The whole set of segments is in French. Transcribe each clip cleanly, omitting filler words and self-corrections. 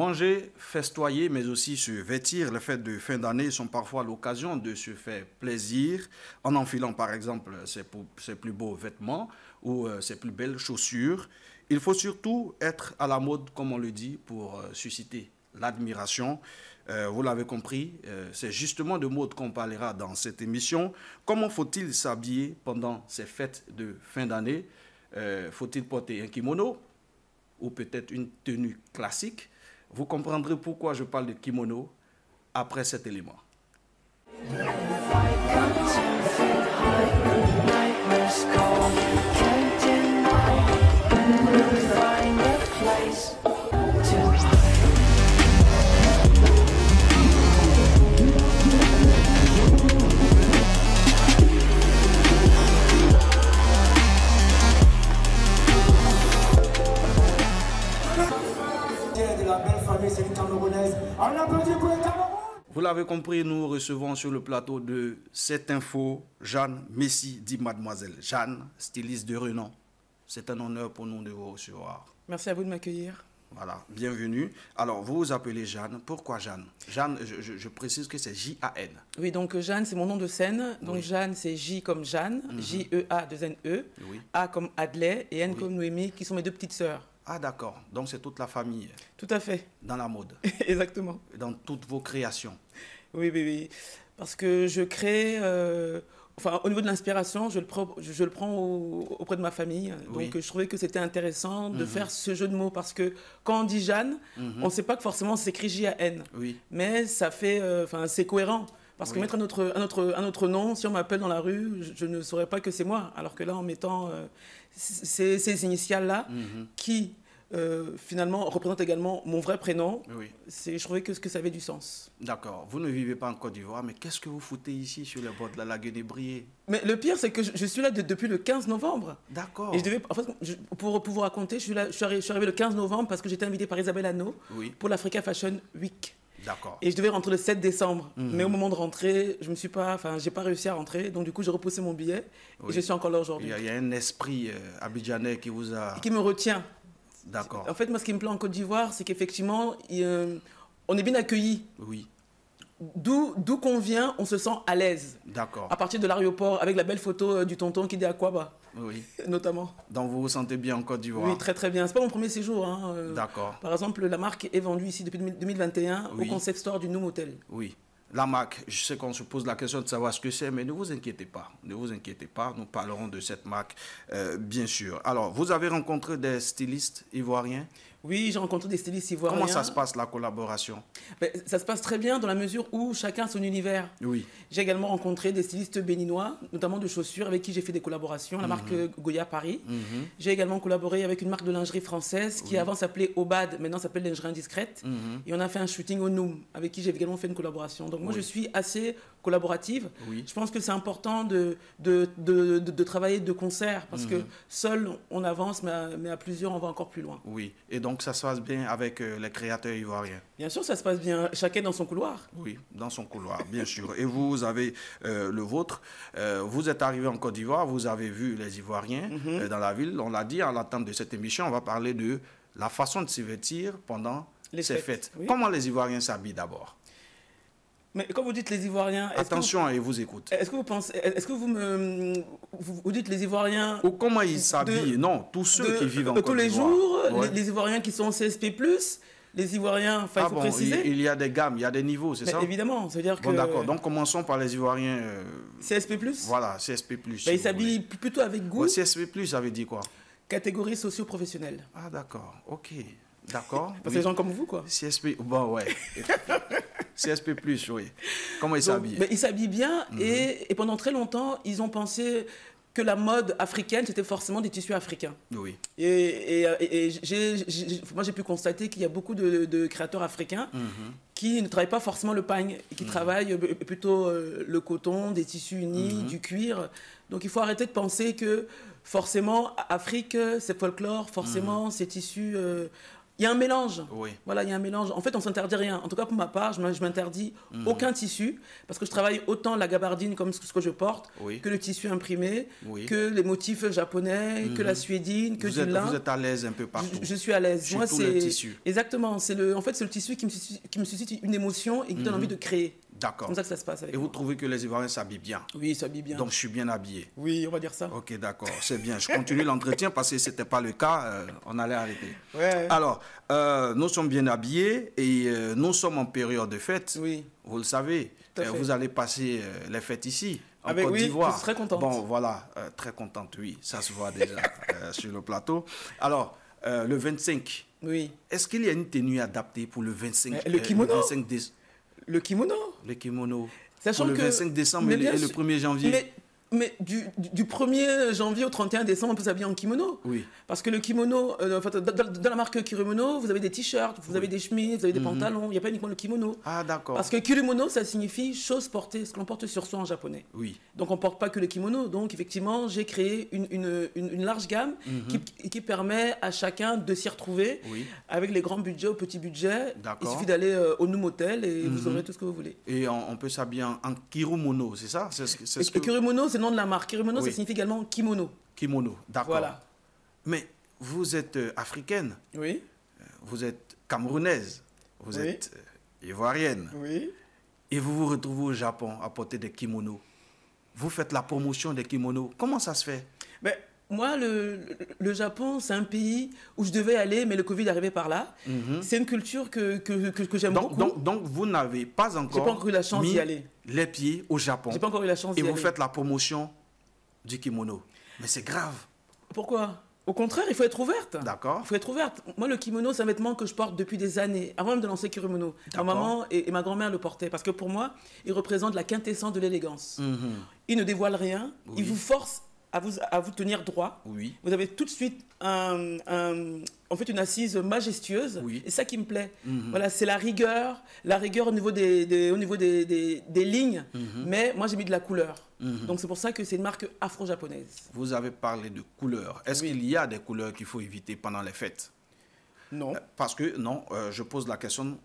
Manger, festoyer, mais aussi se vêtir, les fêtes de fin d'année sont parfois l'occasion de se faire plaisir en enfilant par exemple ses plus beaux vêtements ou ses plus belles chaussures. Il faut surtout être à la mode, comme on le dit, pour susciter l'admiration. Vous l'avez compris, c'est justement de mode qu'on parlera dans cette émission. Comment faut-il s'habiller pendant ces fêtes de fin d'année? Faut-il porter un kimono ou peut-être une tenue classique? Vous comprendrez pourquoi je parle de kimono après cet élément. Vous l'avez compris, nous recevons sur le plateau de cette info Jeanne Messi, dit Mademoiselle Jeanne, styliste de renom. C'est un honneur pour nous de vous recevoir. Merci à vous de m'accueillir. Voilà, bienvenue. Alors, vous vous appelez Jeanne. Pourquoi Jeanne? Jeanne, je précise que c'est J-A-N. Oui, donc Jeanne, c'est mon nom de scène. Donc oui. Jeanne, c'est J comme Jeanne, J-E-A-2-N-E, oui. A comme Adley et N oui. comme Noémie, qui sont mes deux petites sœurs. Ah d'accord, donc c'est toute la famille. Tout à fait. Dans la mode. Exactement. Dans toutes vos créations. Oui, oui, oui. Parce que je crée, enfin au niveau de l'inspiration, je le prends auprès de ma famille. Oui. Donc je trouvais que c'était intéressant de faire ce jeu de mots parce que quand on dit Jeanne, on ne sait pas que forcément c'est écrit J-A-N. Oui. Mais ça fait, enfin c'est cohérent. Parce que mettre un autre nom, si on m'appelle dans la rue, je ne saurais pas que c'est moi. Alors que là, en mettant ces initiales-là, qui finalement représentent également mon vrai prénom, je trouvais que ça avait du sens. D'accord. Vous ne vivez pas en Côte d'Ivoire, mais qu'est-ce que vous foutez ici sur les bords de la Laguené-Brié? Mais le pire, c'est que je suis là depuis le 15 novembre. D'accord. Et en fait, pour vous raconter, je suis arrivé le 15 novembre parce que j'étais invitée par Isabelle Hanno pour l'Africa Fashion Week. D'accord. Et je devais rentrer le 7 décembre. Mais au moment de rentrer, j'ai pas réussi à rentrer. Donc du coup, j'ai repoussé mon billet et je suis encore là aujourd'hui. Il y a un esprit abidjanais qui vous a... Qui me retient. D'accord. En fait, moi, ce qui me plaît en Côte d'Ivoire, c'est qu'effectivement, on est bien accueillis. Oui. D'où qu'on vient, on se sent à l'aise. D'accord. À partir de l'aéroport, avec la belle photo du tonton qui dit Akwaba. Oui. Notamment. Donc vous vous sentez bien en Côte d'Ivoire? Oui, très très bien. C'est pas mon premier séjour. Hein. D'accord. Par exemple, la marque est vendue ici depuis 2021 au concept store du Noom Hotel. Oui. La marque, je sais qu'on se pose la question de savoir ce que c'est, mais ne vous inquiétez pas. Ne vous inquiétez pas, nous parlerons de cette marque, bien sûr. Alors, vous avez rencontré des stylistes ivoiriens? Oui, j'ai rencontré des stylistes ivoiriens. Comment ça se passe, la collaboration? Ça se passe très bien dans la mesure où chacun a son univers. Oui. J'ai également rencontré des stylistes béninois, notamment de chaussures, avec qui j'ai fait des collaborations, la marque Goya Paris. J'ai également collaboré avec une marque de lingerie française qui avant s'appelait Obad, maintenant s'appelle Lingerie Indiscrète. Et on a fait un shooting au Noom, avec qui j'ai également fait une collaboration. Donc moi, je suis assez collaborative. Je pense que c'est important de travailler de concert, parce que seul, on avance, mais à plusieurs, on va encore plus loin. Oui, et donc ça se passe bien avec les créateurs ivoiriens? Bien sûr, ça se passe bien. Chacun dans son couloir. Oui, dans son couloir, bien sûr. Et vous avez le vôtre. Vous êtes arrivé en Côte d'Ivoire, vous avez vu les Ivoiriens dans la ville. On l'a dit, en l'attente de cette émission, on va parler de la façon de se vêtir pendant ces fêtes. Oui. Comment les Ivoiriens s'habillent d'abord? Mais quand vous dites les Ivoiriens... Attention, et vous écoute. Est-ce que vous dites les Ivoiriens... Ou comment ils s'habillent? Non, tous ceux qui vivent en Côte d'Ivoire. Tous les jours, les Ivoiriens qui sont CSP+, les Ivoiriens, enfin il faut préciser. Il y a des gammes, il y a des niveaux, c'est ça? Évidemment, ça veut dire que... Bon d'accord, donc commençons par les Ivoiriens... CSP+. Voilà, CSP+. Ils s'habillent plutôt avec goût. Ouais, CSP+, ça veut dire quoi? Catégorie socio-professionnelle. Ah d'accord, ok. D'accord. Parce que les gens comme vous, quoi. CSP, bon, ouais. CSP+, oui. Comment ils s'habillent? Ils s'habillent bien et pendant très longtemps, ils ont pensé que la mode africaine, c'était forcément des tissus africains. Oui. Et moi, j'ai pu constater qu'il y a beaucoup de créateurs africains qui ne travaillent pas forcément le pagne, et qui travaillent plutôt le coton, des tissus unis, du cuir. Donc, il faut arrêter de penser que forcément, Afrique, c'est folklore, forcément, c'est tissu... il y a un mélange. Oui. Voilà, il y a un mélange. En fait, on ne s'interdit rien. En tout cas, pour ma part, je m'interdis aucun tissu parce que je travaille autant la gabardine comme ce que je porte que le tissu imprimé, que les motifs japonais, que la suédine, que du lin. Vous êtes à l'aise un peu partout. Je suis à l'aise. Moi, c'est le tissu. Exactement. En fait, c'est le tissu qui me suscite une émotion et qui me donne envie de créer. D'accord. Comme ça que ça se passe avec moi. Vous trouvez que les Ivoiriens s'habillent bien? Oui, ils s'habillent bien. Donc, je suis bien habillé? Oui, on va dire ça. Ok, d'accord, c'est bien. Je continue l'entretien parce que si ce n'était pas le cas, on allait arrêter. Ouais. Alors, nous sommes bien habillés et nous sommes en période de fête. Oui. Vous le savez. Vous allez passer les fêtes ici, en Côte d'Ivoire. Je suis très contente. Bon, voilà, très contente, oui. Ça se voit déjà sur le plateau. Alors, le 25. Oui. Est-ce qu'il y a une tenue adaptée pour le 25 Le kimono. Le 25 décembre. Le kimono. Le kimono. Sachant pour le 25 décembre et le 1er janvier. Mais du 1er janvier au 31 décembre, on peut s'habiller en kimono. Oui. Parce que le kimono, dans la marque Kirimono, vous avez des t-shirts, vous avez des chemises, vous avez des pantalons. Il n'y a pas uniquement le kimono. Ah, d'accord. Parce que Kirimono, ça signifie chose portée, ce que l'on porte sur soi en japonais. Oui. Donc, on ne porte pas que le kimono. Donc, effectivement, j'ai créé une large gamme qui permet à chacun de s'y retrouver avec les grands budgets au petit budget. Il suffit d'aller au Noom Hotel et vous aurez tout ce que vous voulez. Et on peut s'habiller en Kirimono, c'est ça? Kirimono, c'est le nom de la marque. Kirimono, ça signifie également kimono. Kimono, d'accord. Voilà. Mais vous êtes africaine. Oui. Vous êtes camerounaise. Vous êtes ivoirienne. Oui. Et vous vous retrouvez au Japon à porter des kimonos. Vous faites la promotion des kimonos. Comment ça se fait? Mais moi, le Japon, c'est un pays où je devais aller, mais le Covid est arrivé par là. C'est une culture que j'aime beaucoup. Donc, vous n'avez pas encore eu la chance d'y aller. Les pieds au Japon. J'ai pas encore eu la chance d'y aller. Et vous faites la promotion du kimono. Mais c'est grave. Pourquoi? Au contraire, il faut être ouverte. D'accord. Il faut être ouverte. Moi, le kimono, c'est un vêtement que je porte depuis des années, avant même de lancer Kirimono. Ma maman et ma grand-mère le portaient parce que pour moi, il représente la quintessence de l'élégance. Il ne dévoile rien. Il vous force à vous tenir droit. Oui. Vous avez tout de suite en fait une assise majestueuse. Oui. Et ça qui me plaît. Voilà, c'est la rigueur au niveau des lignes. Mais moi, j'ai mis de la couleur. Donc c'est pour ça que c'est une marque afro-japonaise. Vous avez parlé de couleurs. Est-ce qu'il y a des couleurs qu'il faut éviter pendant les fêtes? Non. Parce que, non, je pose la question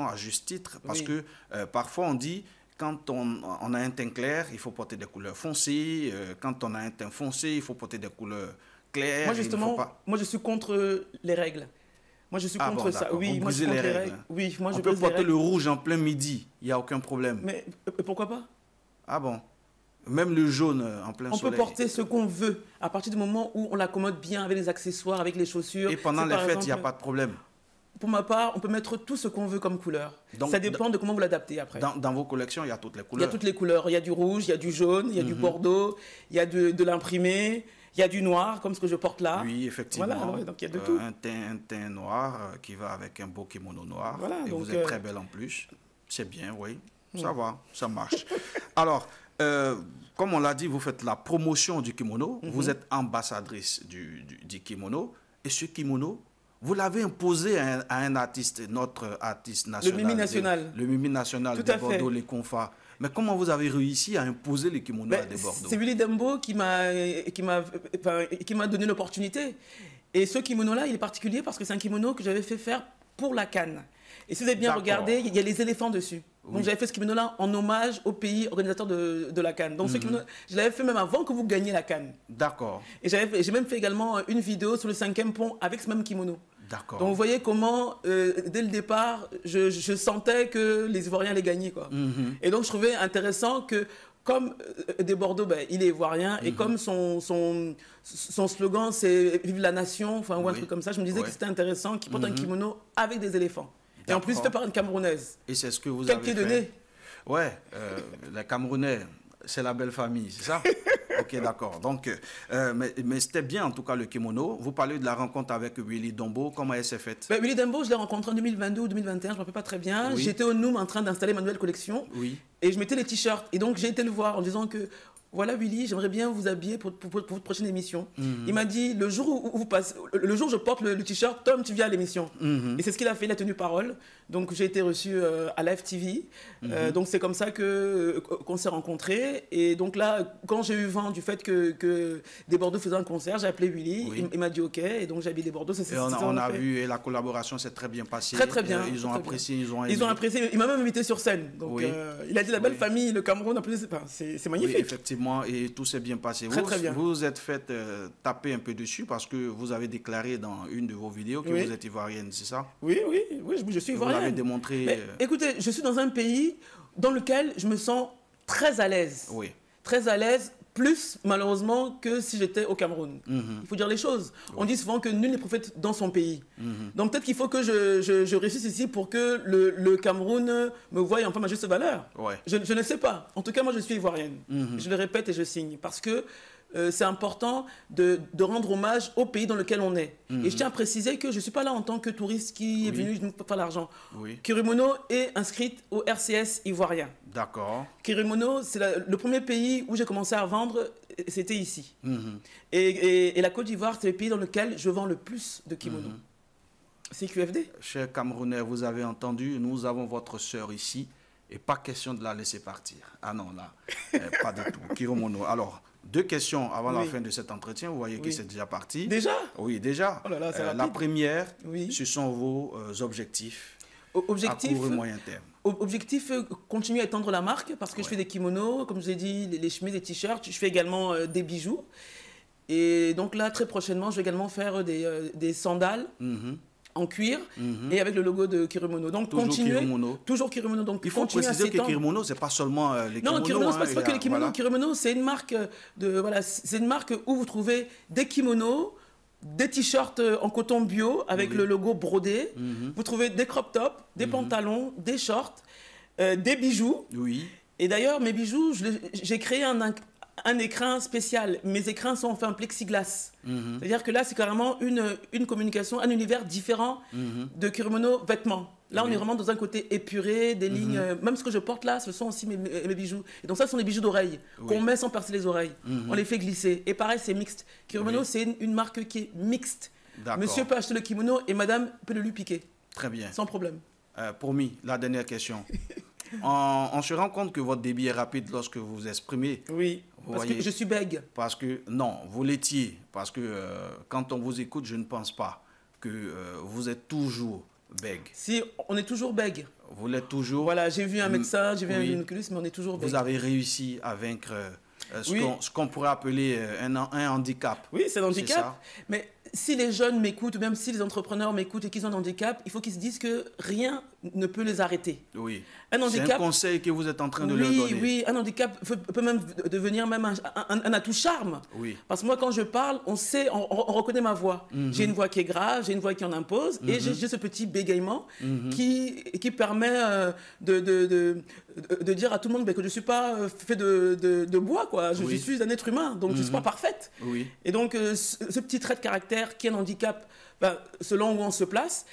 à juste titre. Parce que parfois on dit, quand on a un teint clair, il faut porter des couleurs foncées. Quand on a un teint foncé, il faut porter des couleurs claires. Moi, justement, moi je suis contre les règles. Moi, je suis contre ça. Oui, moi, je suis contre les règles. Oui, moi, on peut porter le rouge en plein midi. Il n'y a aucun problème. Mais pourquoi pas? Ah bon? Même le jaune en plein soleil. On peut porter ce qu'on veut à partir du moment où on l'accommode bien avec les accessoires, avec les chaussures. Et pendant les fêtes, il n'y a pas de problème? Pour ma part, on peut mettre tout ce qu'on veut comme couleur. Donc, ça dépend de comment vous l'adaptez après. Dans vos collections, il y a toutes les couleurs? Il y a toutes les couleurs. Il y a du rouge, il y a du jaune, il y a du bordeaux, il y a de l'imprimé, il y a du noir, comme ce que je porte là. Oui, effectivement. Voilà, donc il y a de tout. Un teint noir qui va avec un beau kimono noir. Voilà, et donc, vous êtes très belle en plus. C'est bien, oui. Ça va, ça marche. Alors, comme on l'a dit, vous faites la promotion du kimono. Vous êtes ambassadrice du kimono. Et ce kimono, vous l'avez imposé à un artiste, notre artiste national. Le Mimi national. Le Mimi national de Bordeaux, les Confas. Mais comment vous avez réussi à imposer le kimono à des Bordeaux? C'est Willy Dembo qui m'a donné l'opportunité. Et ce kimono-là, il est particulier parce que c'est un kimono que j'avais fait faire pour la Cannes. Et si vous avez bien regardé, il y a les éléphants dessus. Donc j'avais fait ce kimono-là en hommage au pays organisateur de la Cannes. Donc ce kimono, je l'avais fait même avant que vous gagniez la Cannes. D'accord. Et j'ai même fait également une vidéo sur le 5e pont avec ce même kimono. D'accord. Donc vous voyez comment, dès le départ, je sentais que les Ivoiriens allaient gagner, quoi. Et donc je trouvais intéressant que, comme des Bordeaux, il est ivoirien, et comme son slogan c'est « Vive la nation », enfin, ou un truc comme ça, je me disais que c'était intéressant qu'il porte un kimono avec des éléphants. Et en plus, fait par une Camerounaise. Et c'est ce que vous avez fait. Quel pied de nez. Ouais, les Camerounais, c'est la belle famille, c'est ça? Ok, d'accord. Donc, mais c'était bien en tout cas le kimono. Vous parlez de la rencontre avec Willy Dembo. Comment elle s'est faite? Willy Dembo, je l'ai rencontré en 2022 ou 2021, je ne me rappelle pas très bien. J'étais au Noom en train d'installer ma nouvelle collection. Et je mettais les t-shirts. Et donc, j'ai été le voir en disant que voilà Willy, j'aimerais bien vous habiller pour votre prochaine émission. Il m'a dit, le jour où vous passez, le jour où je porte le t-shirt, Tom, tu viens à l'émission. Et c'est ce qu'il a fait, il a tenu parole. Donc j'ai été reçu à Live TV. Donc c'est comme ça qu'on s'est rencontrés. Et donc là, quand j'ai eu vent du fait que des Bordeaux faisaient un concert, j'ai appelé Willy, il m'a dit OK, et donc j'ai habillé des Bordeaux. Et on a vu, et la collaboration s'est très bien passée. Très très bien. Ils ont apprécié, ils ont aimé. Ils ont apprécié, il m'a même invité sur scène. Donc il a dit la belle famille, le Cameroun, c'est magnifique. Oui, effectivement, et tout s'est bien passé. Très bien. Vous vous êtes fait taper un peu dessus parce que vous avez déclaré dans une de vos vidéos que vous êtes ivoirienne, c'est ça? Oui, je suis ivoirienne. Vous l'avez démontré. Mais, écoutez, je suis dans un pays dans lequel je me sens très à l'aise. Oui. Très à l'aise, plus malheureusement que si j'étais au Cameroun. Il faut dire les choses. On dit souvent que nul n'est prophète dans son pays. Donc peut-être qu'il faut que je réussisse ici pour que le Cameroun me voie enfin ma juste valeur. Je ne sais pas. En tout cas, moi, je suis ivoirienne. Je le répète et je signe. Parce que c'est important de rendre hommage au pays dans lequel on est. Et je tiens à préciser que je ne suis pas là en tant que touriste qui est venu nous faire l'argent. Kirimono est inscrite au RCS ivoirien. D'accord. Kirimono, c'est le premier pays où j'ai commencé à vendre, c'était ici. Et la Côte d'Ivoire, c'est le pays dans lequel je vends le plus de kimonos. C'est QFD. Chers Camerounais, vous avez entendu, nous avons votre sœur ici, et pas question de la laisser partir. Ah non, là, pas du tout. Kirimono. Alors, 2 questions avant la fin de cet entretien. Vous voyez que c'est déjà parti. Déjà? Oui, déjà. Oh là là, la première, ce sont vos objectifs à court et moyen terme. Objectif, continuer à étendre la marque parce que je fais des kimonos, comme je vous ai dit, les chemises, les t-shirts. Je fais également des bijoux. Et donc là, très prochainement, je vais également faire des sandales. En cuir et avec le logo de Kirimono. Donc toujours continuer, Kirimono. Toujours Kirimono. Donc il faut préciser que Kirimono, c'est pas seulement les kimonos. Non, Kirimono, c'est pas que les kimonos. Voilà. Kirimono, c'est une marque c'est une marque où vous trouvez des kimonos, des t-shirts en coton bio avec le logo brodé. Vous trouvez des crop tops, des pantalons, des shorts, des bijoux. Et d'ailleurs, mes bijoux, j'ai créé un écrin spécial. Mes écrins sont faits en plexiglas. C'est-à-dire que là, c'est carrément une communication, un univers différent de Kirimono vêtements. Là, on est vraiment dans un côté épuré, des lignes. Même ce que je porte là, ce sont aussi mes bijoux. Et donc ça, ce sont des bijoux d'oreille qu'on met sans percer les oreilles. On les fait glisser. Et pareil, c'est mixte. Kirimono, c'est une marque qui est mixte. Monsieur peut acheter le kimono et madame peut le lui piquer. Très bien. Sans problème. Promis, la dernière question. On se rend compte que votre débit est rapide lorsque vous vous exprimez. Oui, parce que je suis bègue. Parce que, non, vous l'étiez. Parce que quand on vous écoute, je ne pense pas que vous êtes toujours bègue. Si, on est toujours bègue. Vous l'êtes toujours. Voilà, j'ai vu un médecin, j'ai vu un gynécologiste, mais on est toujours bègue. Vous avez réussi à vaincre ce qu'on pourrait appeler un handicap. Oui, c'est un handicap. Mais si les jeunes m'écoutent, ou même si les entrepreneurs m'écoutent et qu'ils ont un handicap, il faut qu'ils se disent que rien ne peut les arrêter. Oui. C'est un conseil que vous êtes en train de leur donner. Oui, un handicap peut même devenir même un atout charme. Parce que moi, quand je parle, on reconnaît ma voix. J'ai une voix qui est grave, j'ai une voix qui en impose, et j'ai ce petit bégaiement qui permet de dire à tout le monde que je ne suis pas fait de bois, quoi. Je suis un être humain, donc je ne suis pas parfaite. Et donc, ce petit trait de caractère qui est un handicap, selon où on se place,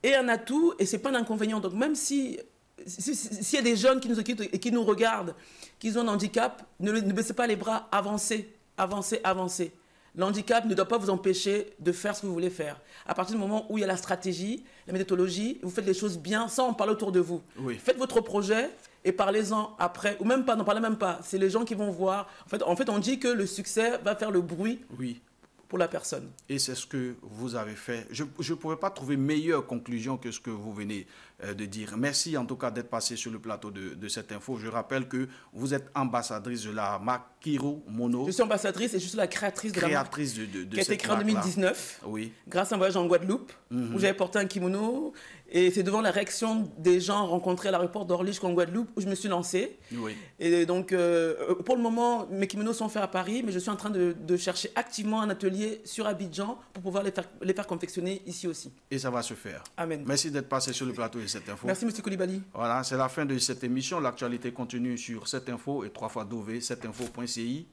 est un atout et c'est pas un inconvénient. Donc même s'il y a des jeunes qui nous écoutent et qui nous regardent, qui ont un handicap, ne baissez pas les bras, avancez. Le handicap ne doit pas vous empêcher de faire ce que vous voulez faire. À partir du moment où il y a la stratégie, la méthodologie, vous faites les choses bien sans en parler autour de vous. Faites votre projet et parlez-en après, ou même pas, n'en parlez même pas. C'est les gens qui vont voir. En fait, on dit que le succès va faire le bruit. Pour la personne. Et c'est ce que vous avez fait. Je ne pourrais pas trouver meilleure conclusion que ce que vous venez de dire. Merci en tout cas d'être passé sur le plateau de cette info. Je rappelle que vous êtes ambassadrice de la marque Kirimono. Je suis ambassadrice et je suis la créatrice de la marque. De qui a été créée en 2019. Grâce à un voyage en Guadeloupe où j'avais porté un kimono. Et c'est devant la réaction des gens rencontrés à l'aéroport d'Orly jusqu'en Guadeloupe où je me suis lancée. Et donc, pour le moment, mes kimonos sont faits à Paris, mais je suis en train de chercher activement un atelier sur Abidjan pour pouvoir les faire confectionner ici aussi. Et ça va se faire. Amen. Merci d'être passé sur le plateau de cette info. Merci, M. Koulibaly. Voilà, c'est la fin de cette émission. L'actualité continue sur cette info et 3xW, 7info.ci.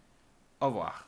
Au revoir.